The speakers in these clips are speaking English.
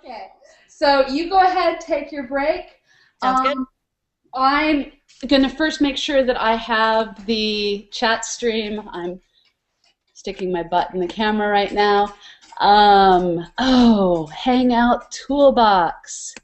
Okay, so you go ahead, take your break. Sounds good. I'm going to first make sure that I have the chat stream. I'm sticking my butt in the camera right now. Oh, Hangout Toolbox.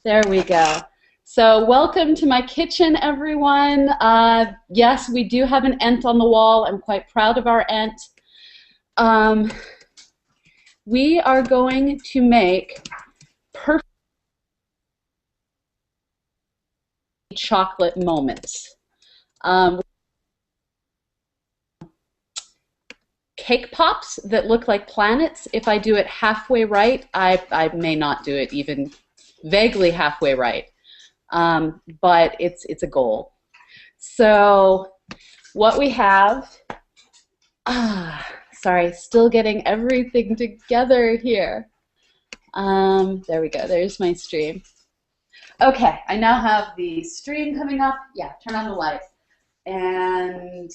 There we go. So welcome to my kitchen, everyone. Yes, we do have an ent on the wall. I'm quite proud of our ent. We are going to make perfect chocolate moments. Cake pops that look like planets. If I do it halfway right, I may not do it even vaguely halfway right. But it's a goal. So what we have, sorry, still getting everything together here. There we go, there's my stream. Okay, I now have the stream coming up. Yeah, turn on the lights. And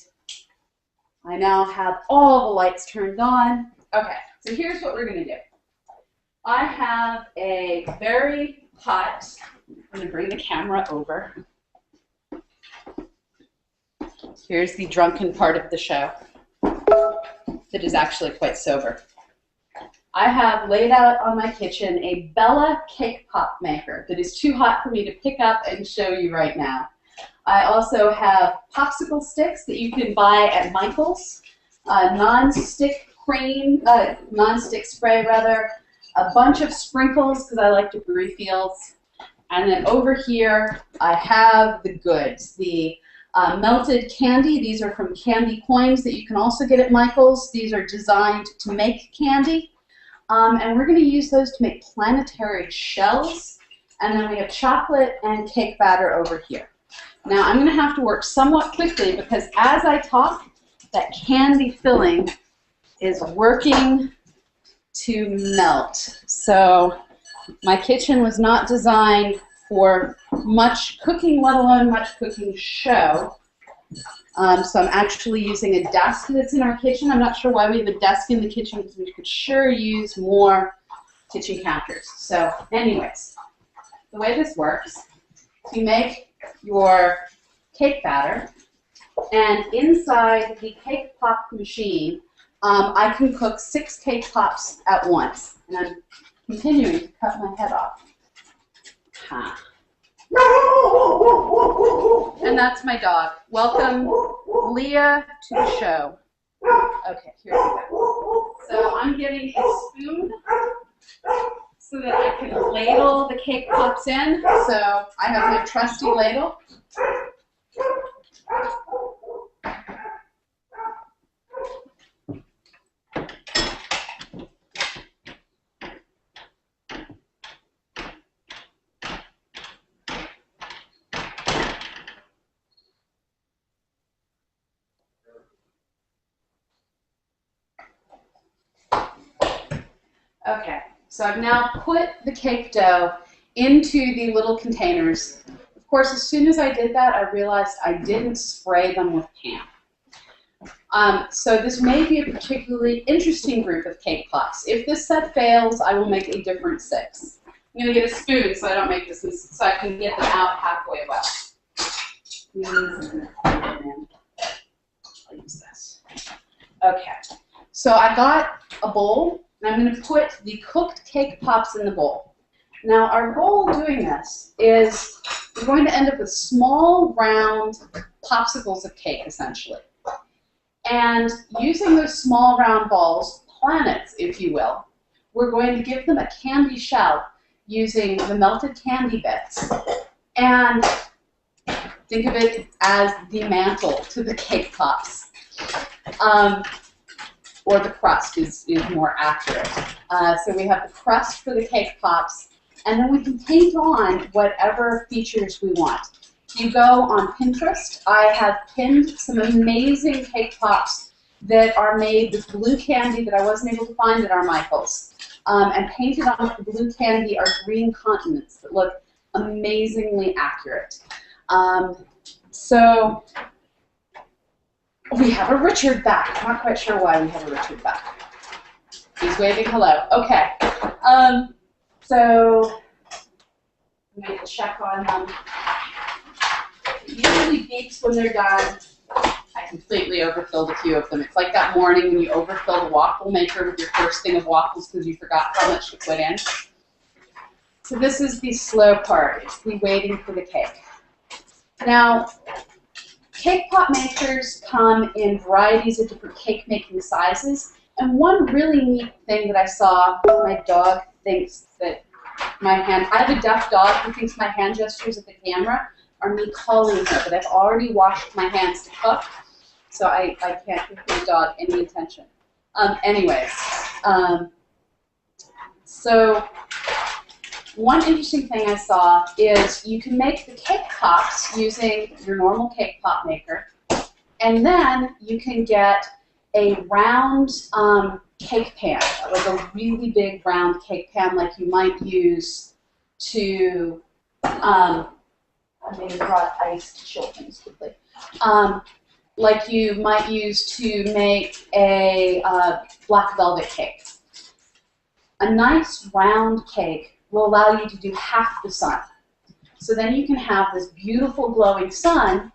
I now have all the lights turned on. Okay, so here's what we're gonna do. I have a very hot, I'm gonna bring the camera over. Here's the drunken part of the show that is actually quite sober. I have laid out on my kitchen a Bella cake pop maker that is too hot for me to pick up and show you right now. I also have popsicle sticks that you can buy at Michael's, non-stick cream, non-stick spray rather, a bunch of sprinkles because I like debris fields, and then over here I have the goods, the melted candy. These are from Candy Coins that you can also get at Michael's. These are designed to make candy. And we're going to use those to make planetary shells. And then we have chocolate and cake batter over here. Now I'm going to have to work somewhat quickly because as I talk, that candy filling is working to melt. So my kitchen was not designed for much cooking, let alone much cooking show. So I'm actually using a desk that's in our kitchen. I'm not sure why we have a desk in the kitchen because we could sure use more kitchen counters. So anyways, the way this works, you make your cake batter, and inside the cake pop machine, I can cook 6 cake pops at once. And I'm continuing to cut my head off. And that's my dog. Welcome, Leah, to the show. Okay, here we go. So I'm getting a spoon so that I can ladle the cake pops in. So I have my trusty ladle. Okay, so I've now put the cake dough into the little containers. Of course, as soon as I did that, I realized I didn't spray them with Pam. So this may be a particularly interesting group of cake pops. If this set fails, I will make a different 6. I'm going to get a spoon so I don't make this, so I can get them out halfway well. I'll use this. Okay, so I got a bowl. And I'm going to put the cooked cake pops in the bowl. Now, our goal doing this is we're going to end up with small, round popsicles of cake, essentially. And using those small, round balls, planets, if you will, we're going to give them a candy shell using the melted candy bits. And think of it as the mantle to the cake pops. Or the crust is more accurate. So we have the crust for the cake pops, and then we can paint on whatever features we want. If you go on Pinterest, I have pinned some amazing cake pops that are made with blue candy that I wasn't able to find at our Michael's. And painted on the blue candy are green continents that look amazingly accurate. So we have a Richard back. I'm not quite sure why we have a Richard back. He's waving hello. Okay. So I'm going to check on them. It usually beeps when they're done. I completely overfilled a few of them. It's like that morning when you overfill the waffle maker with your first thing of waffles because you forgot how much to put in. So this is the slow part. It's the waiting for the cake. Now, cake pop makers come in varieties of different cake making sizes. And one really neat thing that I saw, my dog thinks that my hand, I have a deaf dog who thinks my hand gestures at the camera are me calling her, but I've already washed my hands to cook, so I can't give the dog any attention. So one interesting thing I saw is you can make the cake pops using your normal cake pop maker, and then you can get a round cake pan, like a really big round cake pan like you might use to, I maybe brought ice to chill things quickly, like you might use to make a black velvet cake. A nice round cake will allow you to do half the sun. So then you can have this beautiful glowing sun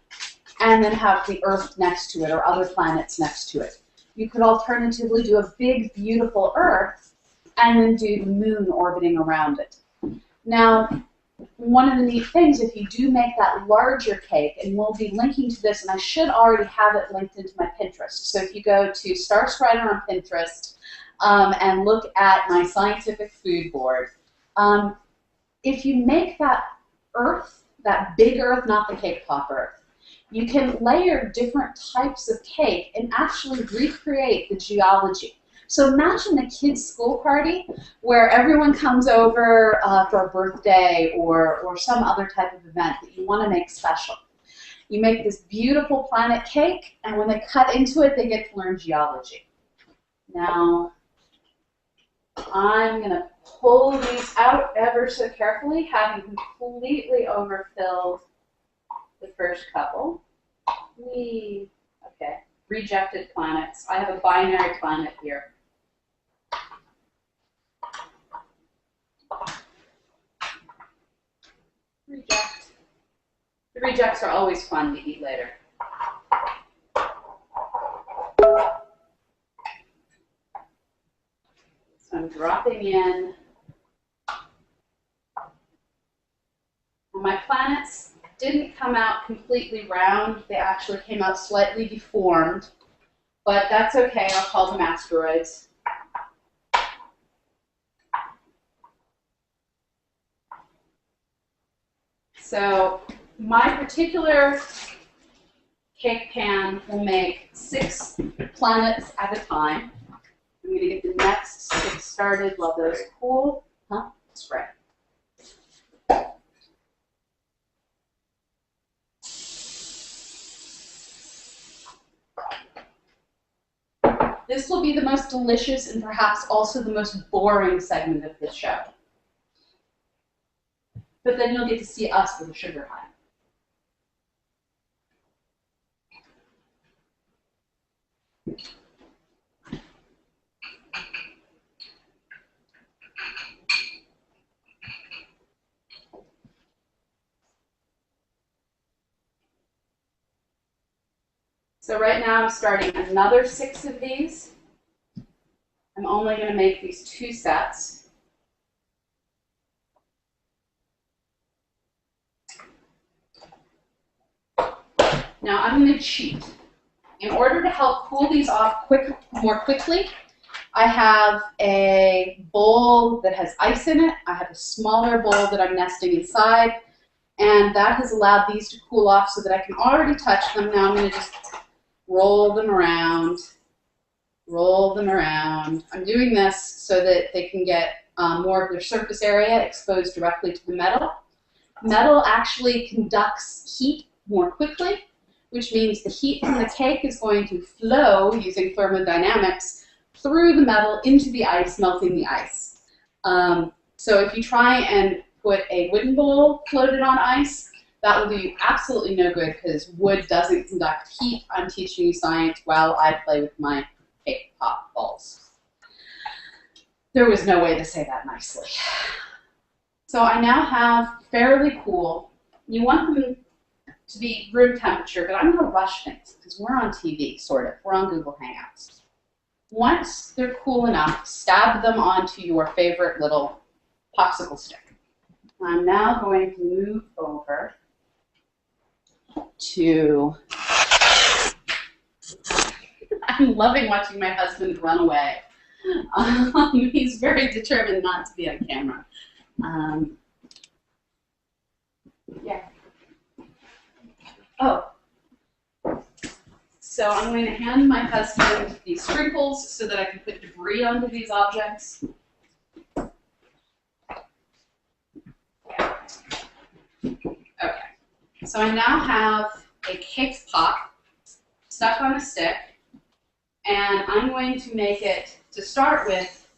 and then have the Earth next to it or other planets next to it. You could alternatively do a big, beautiful Earth and then do the moon orbiting around it. Now, one of the neat things, if you do make that larger cake, and we'll be linking to this, and I should already have it linked into my Pinterest. So if you go to Star Strider on Pinterest and look at my scientific food board, if you make that Earth, that big Earth, not the cake pop Earth, you can layer different types of cake and actually recreate the geology. So imagine a kid's school party where everyone comes over for a birthday or some other type of event that you want to make special. You make this beautiful planet cake, and when they cut into it, they get to learn geology. Now, I'm going to pull these out ever so carefully, having completely overfilled the first couple. Okay, rejected planets. I have a binary planet here. Reject. The rejects are always fun to eat later. So I'm dropping in. And my planets didn't come out completely round. They actually came out slightly deformed. But that's okay. I'll call them asteroids. So my particular cake pan will make 6 planets at a time. I'm going to get the next 6 started while those cool. Huh? Spray. This will be the most delicious and perhaps also the most boring segment of this show. But then you'll get to see us with a sugar high. So right now I'm starting another 6 of these. I'm only going to make these 2 sets. Now I'm going to cheat. In order to help cool these off more quickly, I have a bowl that has ice in it. I have a smaller bowl that I'm nesting inside, and that has allowed these to cool off so that I can already touch them. Now I'm going to just roll them around, roll them around. I'm doing this so that they can get more of their surface area exposed directly to the metal. Metal actually conducts heat more quickly, which means the heat from the cake is going to flow using thermodynamics through the metal into the ice, melting the ice. So if you try and put a wooden bowl floated on ice, that will do you absolutely no good because wood doesn't conduct heat. I'm teaching you science while I play with my cake pop balls. There was no way to say that nicely. So I now have fairly cool. You want them to be room temperature, but I'm going to rush things because we're on TV, sort of. We're on Google Hangouts. Once they're cool enough, stab them onto your favorite little popsicle stick. I'm now going to move over to, I'm loving watching my husband run away. He's very determined not to be on camera. Yeah. Oh. So I'm going to hand my husband these sprinkles so that I can put debris onto these objects. Okay. So I now have a cake pop stuck on a stick, and I'm going to make it, to start with,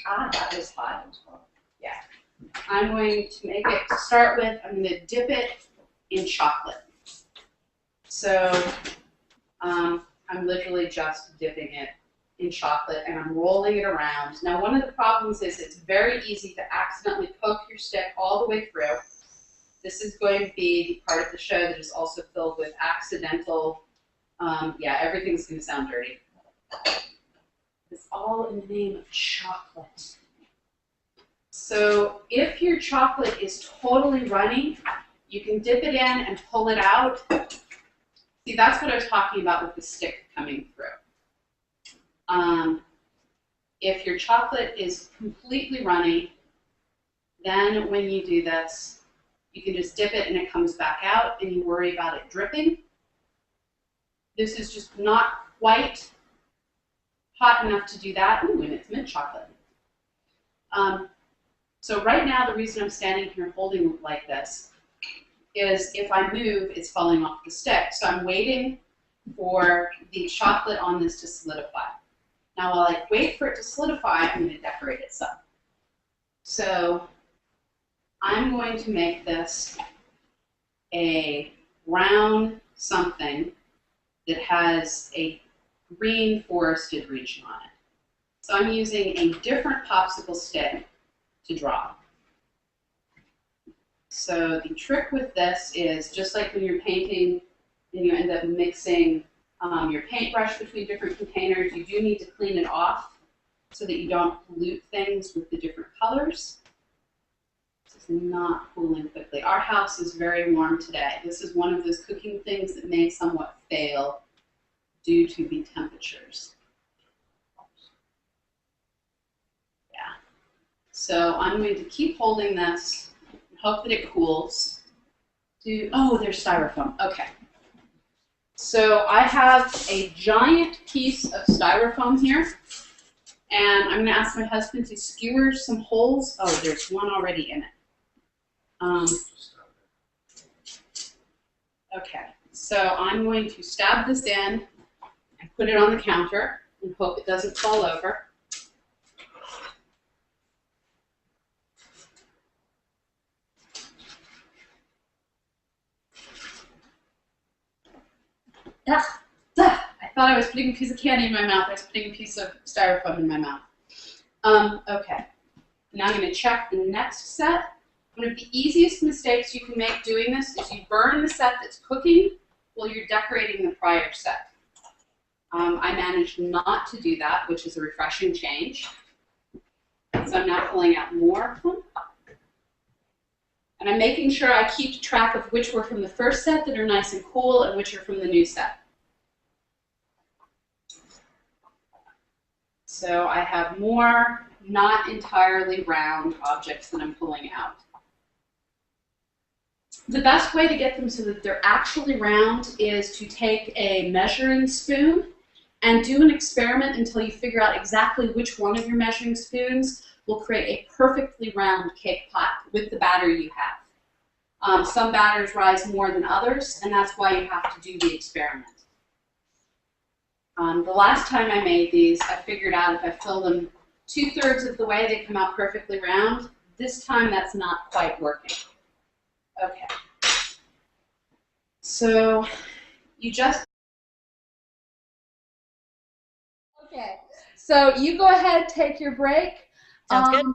that is hot. Yeah. I'm going to make it, to start with, I'm going to dip it in chocolate. So I'm literally just dipping it in chocolate and I'm rolling it around. Now, one of the problems is it's very easy to accidentally poke your stick all the way through. This is going to be the part of the show that is also filled with accidental, yeah, everything's going to sound dirty. It's all in the name of chocolate. So if your chocolate is totally runny, you can dip it in and pull it out. See, that's what I was talking about with the stick coming through. If your chocolate is completely runny, then when you do this, you can just dip it and it comes back out and you worry about it dripping. This is just not quite hot enough to do that. Ooh, and it's mint chocolate. So right now, the reason I'm standing here holding it like this is if I move, it's falling off the stick. So I'm waiting for the chocolate on this to solidify. Now, while I wait for it to solidify, I'm going to decorate it some. So I'm going to make this a brown something that has a green forested region on it. So I'm using a different popsicle stick to draw. So the trick with this is just like when you're painting and you end up mixing your paintbrush between different containers, you do need to clean it off so that you don't pollute things with the different colors. This is not cooling quickly. Our house is very warm today. This is one of those cooking things that may somewhat fail due to the temperatures. Yeah. So I'm going to keep holding this and hope that it cools. Oh, there's styrofoam. Okay. So I have a giant piece of styrofoam here, and I'm going to ask my husband to skewer some holes. Oh, there's one already in it. Okay, so I'm going to stab this in and put it on the counter and hope it doesn't fall over. I thought I was putting a piece of candy in my mouth. I was putting a piece of styrofoam in my mouth. Okay, now I'm going to check the next set. One of the easiest mistakes you can make doing this is you burn the set that's cooking while you're decorating the prior set. I managed not to do that, which is a refreshing change. So I'm now pulling out more. And I'm making sure I keep track of which were from the first set that are nice and cool and which are from the new set. So I have more not entirely round objects that I'm pulling out. The best way to get them so that they're actually round is to take a measuring spoon and do an experiment until you figure out exactly which one of your measuring spoons will create a perfectly round cake pot with the batter you have. Some batters rise more than others, and that's why you have to do the experiment. The last time I made these, I figured out if I fill them 2/3 of the way, they come out perfectly round. This time, that's not quite working. Okay. So you just... Okay. So you go ahead, take your break. Sounds good.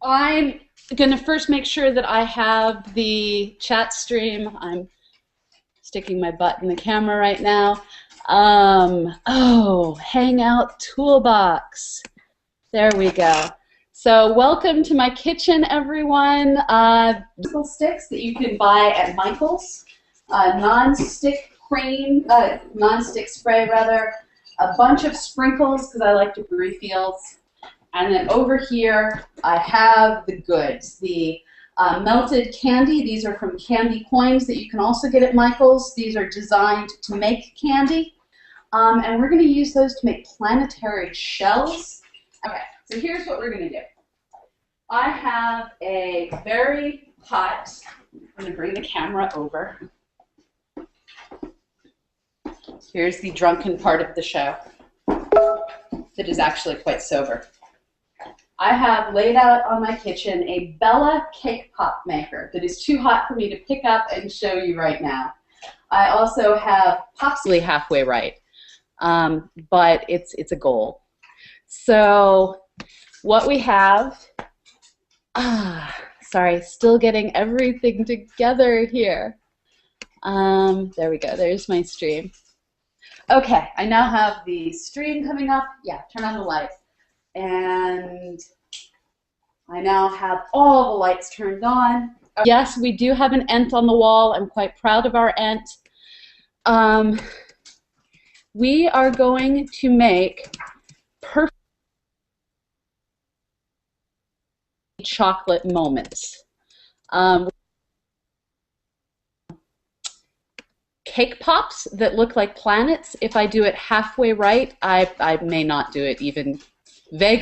I'm going to first make sure that I have the chat stream. I'm sticking my butt in the camera right now. Oh, Hangout Toolbox. There we go. So welcome to my kitchen, everyone. Sticks that you can buy at Michael's. Non-stick cream, non-stick spray rather. A bunch of sprinkles because I like to refields. And then over here, I have the goods, the melted candy. These are from Candy Coins that you can also get at Michael's. These are designed to make candy. And we're going to use those to make planetary shells. Okay, so here's what we're going to do. I have a very hot, I'm going to bring the camera over. Here's the drunken part of the show that is actually quite sober. I have laid out on my kitchen a Bella cake pop maker that is too hot for me to pick up and show you right now. I also have popsicles halfway right, but it's a goal. So what we have, sorry, still getting everything together here. There we go, there's my stream. Okay, I now have the stream coming up. Yeah, turn on the light. And I now have all the lights turned on. Yes, we do have an ent on the wall. I'm quite proud of our ent. We are going to make perfect chocolate moments. Cake pops that look like planets. If I do it halfway right, I may not do it even vaguely.